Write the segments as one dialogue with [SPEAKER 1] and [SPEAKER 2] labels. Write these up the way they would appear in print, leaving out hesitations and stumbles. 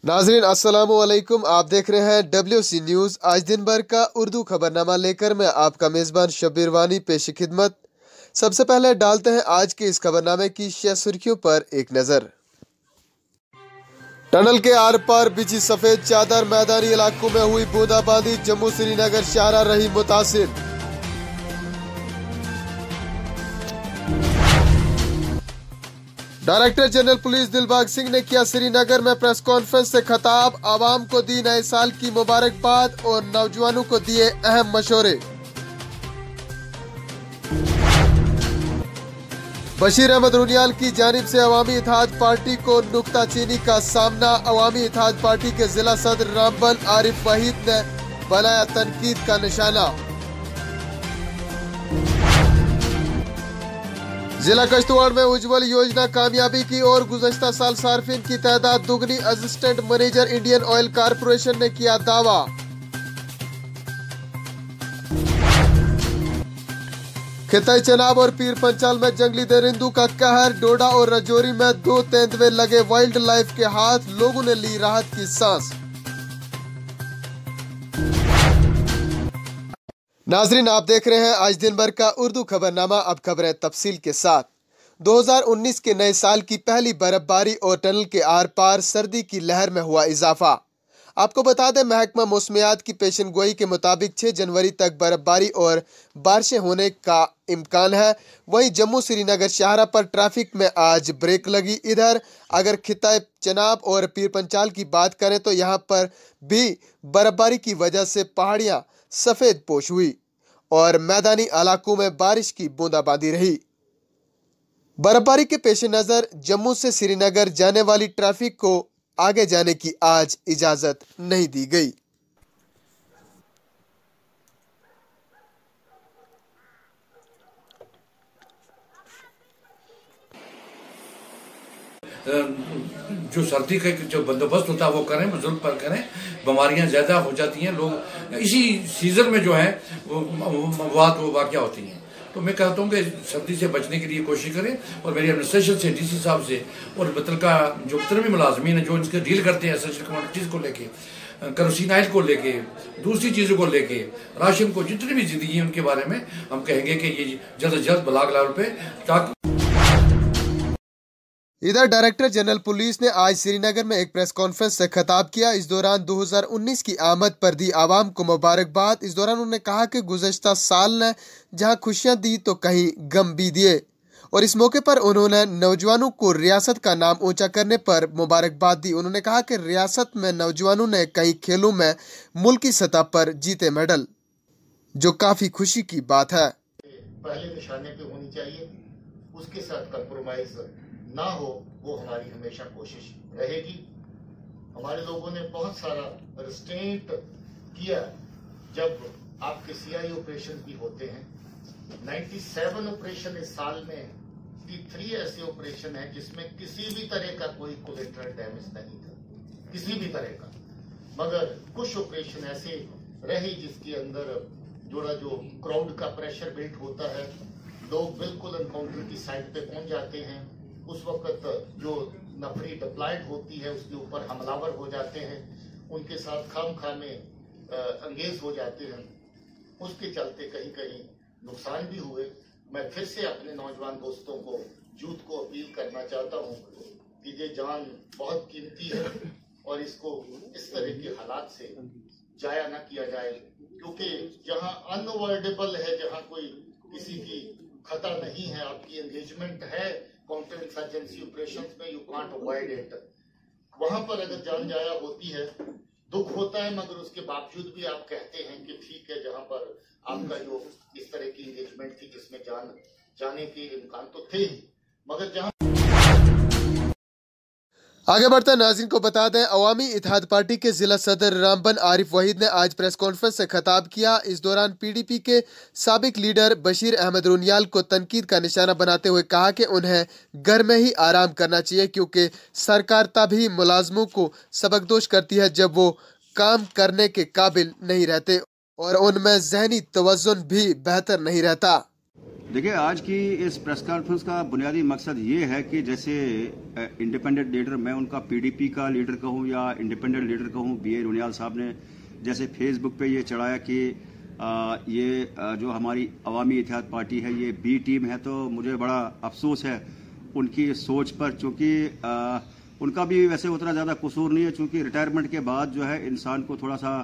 [SPEAKER 1] नाजरीन अस्सलामु अलैकुम। आप देख रहे हैं WC न्यूज़। आज दिन भर का उर्दू खबरनामा लेकर मैं आपका मेज़बान शब्बीर वानी पेश खिदमत। सबसे पहले डालते हैं आज के इस खबरनामे की 6 सुर्खियों पर एक नज़र। टनल के आर पार बिछी सफेद चादर, मैदानी इलाकों में हुई बूंदाबांदी, जम्मू श्रीनगर शाहरा रही मुतासिर। Director general police Dilbag Singh ने किया श्रीनगर में प्रेस कॉन्फ्रेंस से खिताब, आवाम को दी नए साल की मुबारकबाद और नौजवानों को दिए अहम मशवरे। बशीर अहमद रुनियाल की जानिब से अवामी इत्तेहाद पार्टी को नुक्ताचीनी का सामना, अवामी इत्तेहाद पार्टी के जिला सदर रामबन आरिफ वहीद ने बनाया तनकीद का निशाना। जिला किश्तवाड़ में उज्ज्वल योजना कामयाबी की और गुज़श्ता साल सार्फिन की तादाद दुगनी, assistant manager Indian oil corporation ने किया दावा। खिताई चनाब और पीर पंचाल में जंगली दरिंदों का कहर, डोडा और राजौरी में 2 तेंदुए लगे वाइल्ड लाइफ के हाथ, लोगों ने ली राहत की सांस। नाजरीन आप देख रहे हैं आज दिन भर का उर्दू खबरनामा। अब खबरें तफसील के साथ। 2019 के नए साल की पहली बर्फबारी और टनल के आर पार सर्दी की लहर में हुआ इजाफा। आपको बता दें, महकमा मौसमियात की पेशन गोई के मुताबिक 6 जनवरी तक बर्फबारी और बारिशें होने का इम्कान है। वहीं जम्मू श्रीनगर शाहरा पर ट्रैफिक में आज ब्रेक लगी। इधर अगर खिताए चनाब और पीर पंचाल की बात करें तो यहाँ पर भी बर्फबारी की वजह से पहाड़ियाँ सफेद पोश हुई और मैदानी इलाकों में बारिश की बूंदाबांदी रही। बर्फबारी के पेश नजर जम्मू से श्रीनगर जाने वाली ट्रैफिक को आगे जाने की आज इजाजत नहीं दी गई।
[SPEAKER 2] जो सर्दी का जो बंदोबस्त होता है वो करें, बुजुर्ग पर करें। बीमारियां ज्यादा हो जाती हैं, लोग इसी सीजन में जो है वो वाक़या होती हैं। तो मैं कहता हूँ कि सर्दी से बचने के लिए कोशिश करें और मेरी एडमिनिस्ट्रेशन से, DC साहब से और मतलब का जो जितने भी मुलाजमीन हैं जो इनके डील करते हैं एसेंशियल कमोडिटीज़ को लेके, केरोसिन ऑयल को लेके, दूसरी चीज़ों को लेके, राशन को, जितनी भी जिंदगी है उनके बारे में हम कहेंगे कि ये जल्द से जल्द ब्लॉक लेवल पे ताकि।
[SPEAKER 1] इधर डायरेक्टर जनरल पुलिस ने आज श्रीनगर में एक प्रेस कॉन्फ्रेंस से खिताब किया। इस दौरान 2019 की आमद पर दी आवाम को मुबारकबाद। इस दौरान उन्होंने कहा कि गुज़श्ता साल ने जहां खुशियां दी तो कहीं गम भी दिए और इस मौके पर उन्होंने नौजवानों को रियासत का नाम ऊंचा करने पर मुबारकबाद दी। उन्होंने कहा कि रियासत में नौजवानों ने कई खेलों में मुल्की सतह पर जीते मेडल, जो काफी खुशी की बात है।
[SPEAKER 3] पहले निशाने पे होनी चाहिए, उसके साथ कंप्रोमाइज ना हो, वो हमारी हमेशा कोशिश रहेगी। हमारे लोगों ने बहुत सारा रिस्ट्रेंट किया जब आपके CI ऑपरेशन भी होते हैं। 97 ऑपरेशन इस साल में, 3 ऐसे ऑपरेशन है जिसमें किसी भी तरह का कोई कोलेटरल डैमेज नहीं था, किसी भी तरह का। मगर कुछ ऑपरेशन ऐसे रहे जिसके अंदर जो क्राउड का प्रेशर बिल्ट होता है, लोग बिल्कुल एनकाउंटर की साइड पे पहुंच जाते हैं। उस वक्त जो नफरी डिप्लॉयड होती है उसके ऊपर हमलावर हो जाते हैं, उनके साथ खामखा में अंगेज हो जाते हैं। उसके चलते कहीं कहीं नुकसान भी हुए। मैं फिर से अपने नौजवान दोस्तों को, यूथ को अपील करना चाहता हूं कि ये जान बहुत कीमती है और इसको इस तरह के हालात से जाया ना किया जाए, क्योंकि जहां अनअवॉइडेबल है, जहां कोई किसी की खतरा नहीं है, आपकी एंगेजमेंट है काउंटर इंसर्जेंसी ऑपरेशंस में, यू कांट अवॉइड इट। वहां पर अगर जान जाया होती है, दुख होता है, मगर उसके बावजूद भी आप कहते हैं कि ठीक है, जहां पर आपका जो इस तरह की एंगेजमेंट थी जिसमें जाने के इम्कान तो थे ही, मगर जहां।
[SPEAKER 1] आगे बढ़ते नाज़रीन को बता दें, अवामी इत्तेहाद पार्टी के जिला सदर रामबन आरिफ वहीद ने आज प्रेस कॉन्फ्रेंस से खिताब किया। इस दौरान PDP के साबिक लीडर बशीर अहमद रुनियाल को तनकीद का निशाना बनाते हुए कहा कि उन्हें घर में ही आराम करना चाहिए, क्योंकि सरकार तभी मुलाजमों को सबकदोश करती है जब वो काम करने के काबिल नहीं रहते और उनमें जहनी तवज्जुन भी बेहतर नहीं रहता।
[SPEAKER 4] देखिए, आज की इस प्रेस कॉन्फ्रेंस का बुनियादी मकसद ये है कि जैसे इंडिपेंडेंट लीडर, मैं उनका पीडीपी का लीडर कहूँ या इंडिपेंडेंट लीडर कहूँ, बी ए रोनियाल साहब ने जैसे फेसबुक पे ये चढ़ाया कि ये जो हमारी अवामी इत्तेहाद पार्टी है ये बी टीम है, तो मुझे बड़ा अफसोस है उनकी सोच पर, चूँकि उनका भी वैसे उतना ज़्यादा कसूर नहीं है, चूँकि रिटायरमेंट के बाद जो है इंसान को थोड़ा सा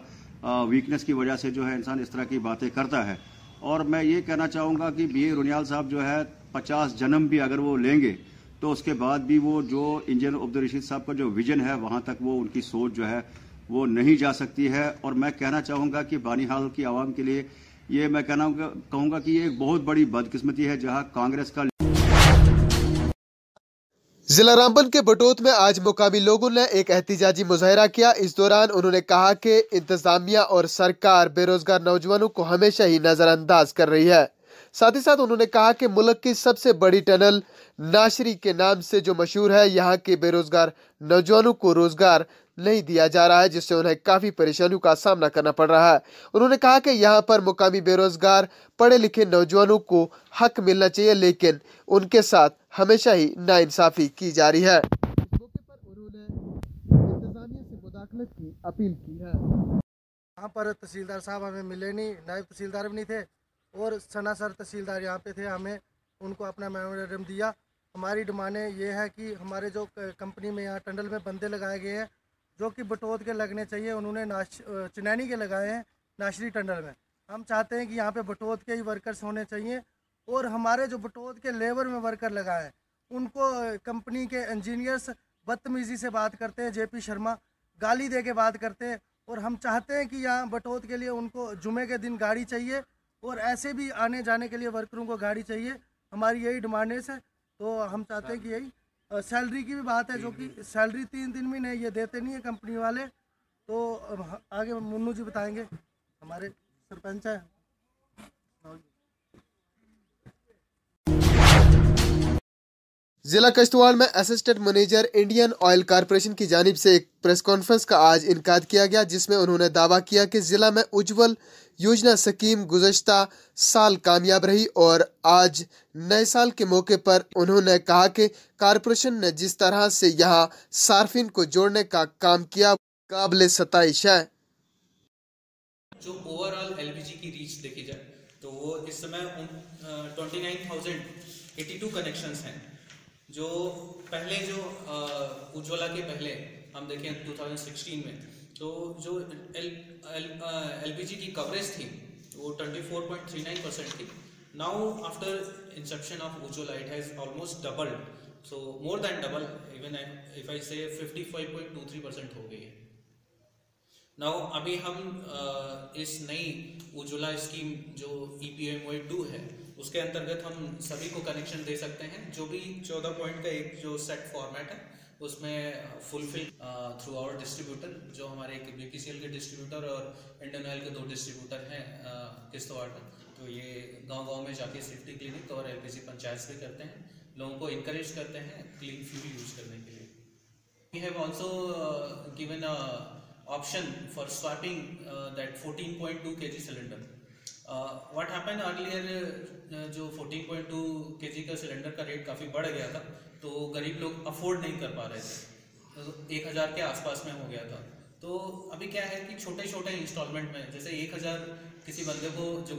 [SPEAKER 4] वीकनेस की वजह से जो है इंसान इस तरह की बातें करता है। और मैं ये कहना चाहूँगा कि बी ए रोनियाल साहब जो है 50 जन्म भी अगर वो लेंगे तो उसके बाद भी वो जो इंजीनियर अब्दुल रशीद साहब का जो विजन है वहाँ तक वो उनकी सोच जो है वो नहीं जा सकती है। और मैं कहना चाहूँगा कि बानीहाल की आवाम के लिए ये मैं कहूँगा कि ये एक बहुत बड़ी बदकिस्मती है जहाँ कांग्रेस का।
[SPEAKER 1] जिला रामबन के बटोत में आज मुकामी लोगों ने एक एहतिजाजी मुजाहरा किया। इस दौरान उन्होंने कहा कि इंतजामिया और सरकार बेरोजगार नौजवानों को हमेशा ही नजरअंदाज कर रही है। साथ ही साथ उन्होंने कहा कि मुल्क की सबसे बड़ी टनल नाशरी के नाम से जो मशहूर है, यहाँ के बेरोजगार नौजवानों को रोजगार नहीं दिया जा रहा है, जिससे उन्हें काफी परेशानियों का सामना करना पड़ रहा है। उन्होंने कहा कि यहाँ पर मुकामी बेरोजगार पढ़े लिखे नौजवानों को हक मिलना चाहिए, लेकिन उनके साथ हमेशा ही नाइंसाफी की जा रही है। इस मौके पर उन्होंने इंतजामिया से मुदाखलत की अपील की है।
[SPEAKER 5] यहाँ पर तहसीलदार साहब हमें मिले नहीं, नायब तहसीलदार भी नहीं थे और सनासर तहसीलदार यहाँ पे थे। हमें उनको अपना मेमोरेंडम दिया। हमारी डिमांडें ये है कि हमारे जो कंपनी में यहाँ टनल में बंदे लगाए गए हैं जो कि बटोत के लगने चाहिए, उन्होंने चनैनी के लगाए हैं नाशरी टनल में। हम चाहते हैं कि यहाँ पे बटोत के ही वर्कर्स होने चाहिए और हमारे जो बटोत के लेबर में वर्कर लगाए हैं उनको कंपनी के इंजीनियर्स बदतमीज़ी से बात करते हैं, जेपी शर्मा गाली दे के बात करते हैं। और हम चाहते हैं कि यहाँ बटोत के लिए उनको जुमे के दिन गाड़ी चाहिए और ऐसे भी आने जाने के लिए वर्करों को गाड़ी चाहिए। हमारी यही डिमांडें है। तो हम चाहते हैं कि यही सैलरी की भी बात है, जो कि सैलरी 3 महीने ये देते नहीं है कंपनी वाले। तो आगे मुन्नू जी बताएंगे, हमारे सरपंच हैं।
[SPEAKER 1] जिला किश्तवाड़ में assistant manager Indian oil corporation की जानिब से एक प्रेस कॉन्फ्रेंस का आज इनकाद किया गया, जिसमें उन्होंने दावा किया कि जिला में उज्ज्वल योजना स्कीम गुज़श्ता साल कामयाब रही और आज नए साल के मौके पर उन्होंने कहा कि कॉरपोरेशन ने जिस तरह से यहाँ सार्फिन को जोड़ने का काम किया काबिल सताइश है।
[SPEAKER 6] जो ओवरऑल एलपीजी की रीच देखी जाए तो वो इस समय 29,082 कनेक्शंस हैं। जो पहले जो उज्ज्वला के पहले हम देखें 2016 में तो जो एलपीजी की कवरेज थी वो 24.39% थी। Now after Inception of Ujjwala it has almost doubled, so more than double, even if I से 55.23% हो गई है। नाउ अभी हम इस नई उज्ज्वला स्कीम जो EPMOA 2 है उसके अंतर्गत हम सभी को कनेक्शन दे सकते हैं। जो भी 14 पॉइंट का एक जो सेट फॉर्मेट है उसमें फुलफिल थ्रू आवर डिस्ट्रीब्यूटर, जो हमारे एक BPCL के डिस्ट्रीब्यूटर और इंडियन ऑयल के 2 डिस्ट्रीब्यूटर हैं किश्तवाड़ में। तो ये गांव-गांव में जाके सेफ्टी क्लिनिक और LPG पंचायत भी करते हैं, लोगों को इनकरेज करते हैं क्लीन फ्यूल यूज करने के लिए। We have also given option for swapping that 14.2 kg cylinder. What happened earlier, जो 14.2 kg का सिलेंडर का रेट काफ़ी बढ़ गया था तो गरीब लोग अफोर्ड नहीं कर पा रहे थे, तो 1000 के आसपास में हो गया था। तो अभी क्या है कि छोटे छोटे इंस्टॉलमेंट में जैसे 1000 किसी बंदे को जो।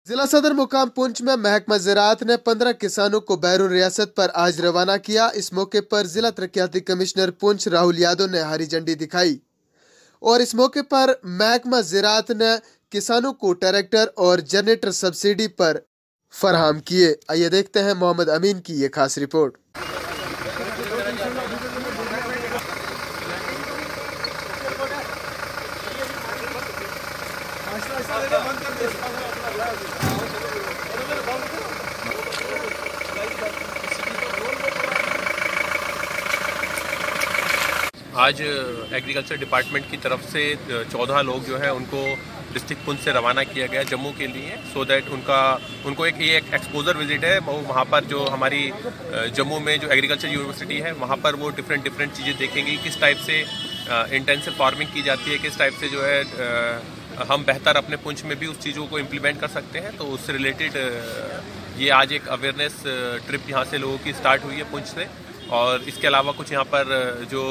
[SPEAKER 1] जिला सदर मुकाम पुंछ में महकमा ज़राअत ने 15 किसानों को बैरून रियासत पर आज रवाना किया। इस मौके पर जिला तरक्याती कमिश्नर पुंछ राहुल यादव ने हरी झंडी दिखाई और इस मौके पर महकमा ज़राअत ने किसानों को ट्रैक्टर और जनरेटर सब्सिडी पर फराहम किए। आइए देखते हैं मोहम्मद अमीन की ये खास रिपोर्ट।
[SPEAKER 7] आज एग्रीकल्चर डिपार्टमेंट की तरफ से 14 लोग जो है उनको डिस्ट्रिक्ट पुंछ से रवाना किया गया जम्मू के लिए, सो दैट उनको एक एक्सपोजर विजिट है। वहाँ पर जो हमारी जम्मू में जो एग्रीकल्चर यूनिवर्सिटी है वहाँ पर वो डिफरेंट चीज़ें देखेंगी, किस टाइप से इंटेंसिव फार्मिंग की जाती है, किस टाइप से जो है हम बेहतर अपने पुंछ में भी उस चीज़ों को इम्प्लीमेंट कर सकते हैं। तो उससे रिलेटेड ये आज एक अवेयरनेस ट्रिप यहाँ से लोगों की स्टार्ट हुई है पुंछ से। और इसके अलावा कुछ यहाँ पर जो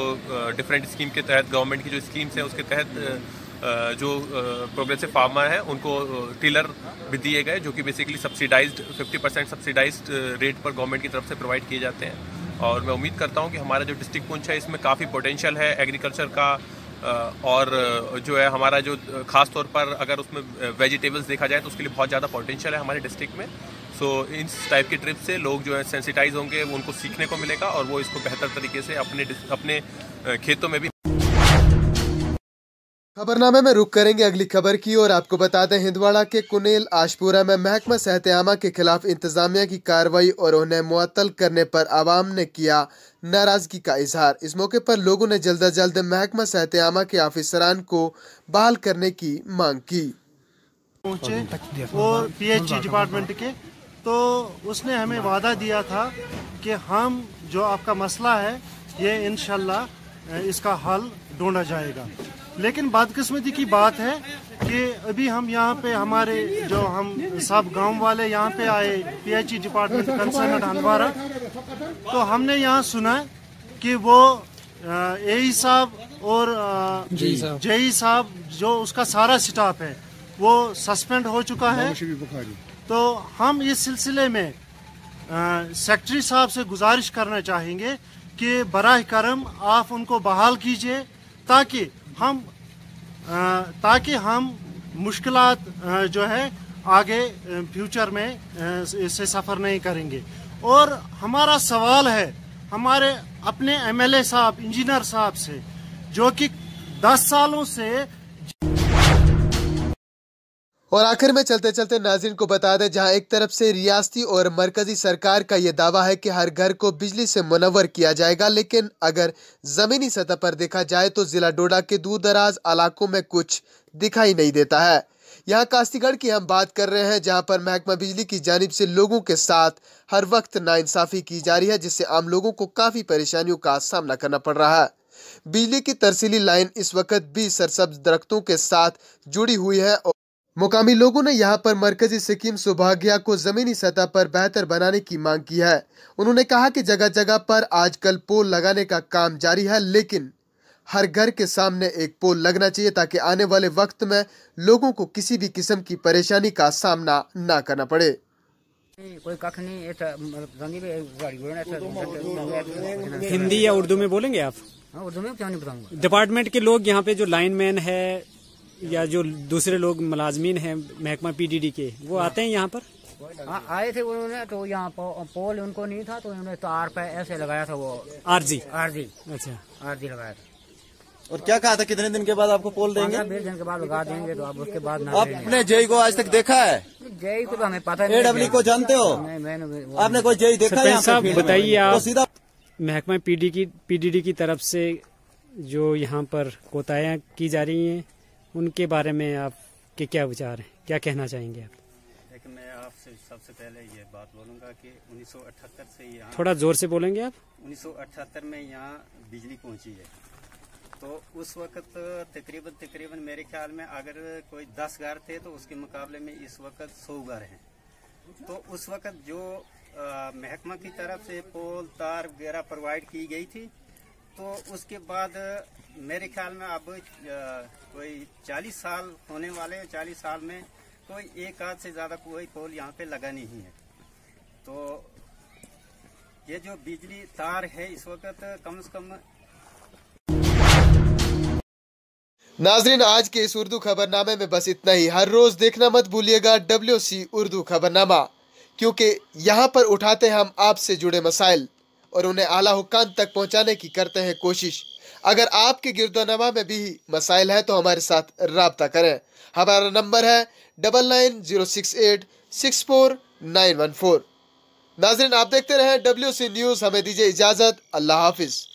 [SPEAKER 7] डिफरेंट स्कीम के तहत गवर्नमेंट की जो स्कीम्स हैं उसके तहत जो प्रोग्रेसिव फार्मर हैं उनको टिलर भी दिए गए, जो कि बेसिकली सब्सिडाइज्ड 50% सब्सिडाइज्ड रेट पर गवर्नमेंट की तरफ से प्रोवाइड किए जाते हैं। और मैं उम्मीद करता हूँ कि हमारा जो डिस्ट्रिक्ट पुंछ है इसमें काफ़ी पोटेंशियल है एग्रीकल्चर का। और जो है हमारा जो खास तौर पर अगर उसमें वेजिटेबल्स देखा जाए तो उसके लिए बहुत ज़्यादा पोटेंशियल है हमारे डिस्ट्रिक्ट में। सो इस टाइप की ट्रिप से लोग जो है सेंसिटाइज होंगे, उनको सीखने को मिलेगा और वो इसको बेहतर तरीके से अपने खेतों में भी।
[SPEAKER 1] खबरनामे में रुक करेंगे अगली खबर की और आपको बता दें हिंदवाड़ा के कुनेल आशपुरा में महकमा सेहत-ए-आमा के खिलाफ इंतजामिया की कार्रवाई और उन्हें मुअत्तल करने पर आवाम ने किया नाराजगी का इजहार। इस मौके पर लोगों ने जल्द अज जल्द महकमा सेहत-ए-आमा के अफसरान को बहाल करने की मांग की।
[SPEAKER 5] पहुंचे और पीएचई डिपार्टमेंट के, तो उसने हमें वादा दिया था कि हम जो आपका मसला है ये इंशाल्लाह इसका हल ढूंढा जाएगा। लेकिन बदकिस्मती की बात है कि अभी हम यहाँ पे हमारे जो हम सब गांव वाले यहाँ पे आए पीएचई डिपार्टमेंट कंसर्न हंदवाड़ा, तो हमने यहाँ सुना कि वो एई साहब और जेई साहब जो उसका सारा स्टाफ है वो सस्पेंड हो चुका है। तो हम इस सिलसिले में सेक्रेटरी साहब से गुजारिश करना चाहेंगे कि बराह करम आप उनको बहाल कीजिए ताकि हम मुश्किलात जो है आगे फ्यूचर में इससे सफ़र नहीं करेंगे। और हमारा सवाल है हमारे अपने एमएलए साहब इंजीनियर साहब से, जो कि 10 सालों से।
[SPEAKER 1] और आखिर में चलते चलते नाज़रीन को बता दें, जहां एक तरफ से रियासती और मरकजी सरकार का ये दावा है कि हर घर को बिजली से मुनव्वर किया जाएगा, लेकिन अगर जमीनी सतह पर देखा जाए तो जिला डोडा के दूर दराज इलाकों में कुछ दिखाई नहीं देता है। यहाँ कास्तीगढ़ की हम बात कर रहे हैं, जहां पर महकमा बिजली की जानिब से लोगों के साथ हर वक्त नाइंसाफी की जा रही है, जिससे आम लोगों को काफी परेशानियों का सामना करना पड़ रहा है। बिजली की तरसीली लाइन इस वक्त भी सरसब्ज दरख्तों के साथ जुड़ी हुई है और मुकामी लोगों ने यहाँ पर मरकजी स्कीम सौभाग्या को जमीनी सतह पर बेहतर बनाने की मांग की है। उन्होंने कहा कि जगह जगह पर आजकल पोल लगाने का काम जारी है, लेकिन हर घर के सामने एक पोल लगना चाहिए ताकि आने वाले वक्त में लोगों को किसी भी किस्म की परेशानी का सामना न करना पड़े।
[SPEAKER 8] कोई कख नहीं,
[SPEAKER 9] हिंदी या उर्दू में बोलेंगे आप?
[SPEAKER 8] उर्दू में क्यों नहीं बताऊंगा।
[SPEAKER 9] डिपार्टमेंट के लोग यहाँ पे जो लाइनमैन है या जो दूसरे लोग मुलाजमीन हैं महकमा पीडीडी के, वो आते हैं यहाँ पर?
[SPEAKER 8] आए थे उन्होंने, तो यहाँ पोल उनको नहीं था तो उन्होंने तार पे ऐसे लगाया था, वो आरजी।
[SPEAKER 9] अच्छा,
[SPEAKER 8] आरजी लगाया था।
[SPEAKER 10] और क्या कहा था कितने दिन के बाद आपको पोल देंगे?
[SPEAKER 8] 20 दिन के बाद लगा देंगे। तो आप उसके बाद
[SPEAKER 10] आपने जेई को आज तक देखा है?
[SPEAKER 8] जेई को तो हमें पता नहीं।
[SPEAKER 10] एडब्ल्यू को जानते हो? आपने कोई जेई देखा है?
[SPEAKER 9] साहब बताइए आप, सीधा महकमा पीडीडी की तरफ से जो यहाँ पर कोताहियां की जा रही हैं उनके बारे में आपके क्या विचार हैं, क्या कहना चाहेंगे आप?
[SPEAKER 4] देखिए, मैं आपसे सबसे पहले ये बात बोलूँगा कि 1978 से यहाँ,
[SPEAKER 9] थोड़ा जोर से बोलेंगे आप।
[SPEAKER 4] 1978 में यहाँ बिजली पहुँची है, तो उस वक्त तकरीबन मेरे ख्याल में अगर कोई 10 घर थे तो उसके मुकाबले में इस वक्त 100 घर हैं। तो उस वक्त जो महकमा की तरफ से पोल तार वगैरह प्रोवाइड की गई थी, तो उसके बाद मेरे ख्याल में अब कोई 40 साल होने वाले, 40 साल में कोई एक आध से ज्यादा कोई पोल यहाँ पे लगा नहीं है। तो ये जो बिजली तार है इस वक्त कम से कम।
[SPEAKER 1] नाजरीन, आज के इस उर्दू खबरनामे में बस इतना ही। हर रोज देखना मत भूलिएगा WC उर्दू खबरनामा, क्योंकि यहाँ पर उठाते हैं हम आपसे जुड़े मसाइल और उन्हें आला हुक्काम तक पहुँचाने की करते हैं कोशिश। अगर आपके गिरदोनवा में भी मसाइल है तो हमारे साथ राब्ता करें। हमारा नंबर है 9906864914। नाज़रीन, आप देखते रहें WC न्यूज़। हमें दीजिए इजाज़त। अल्लाह हाफिज।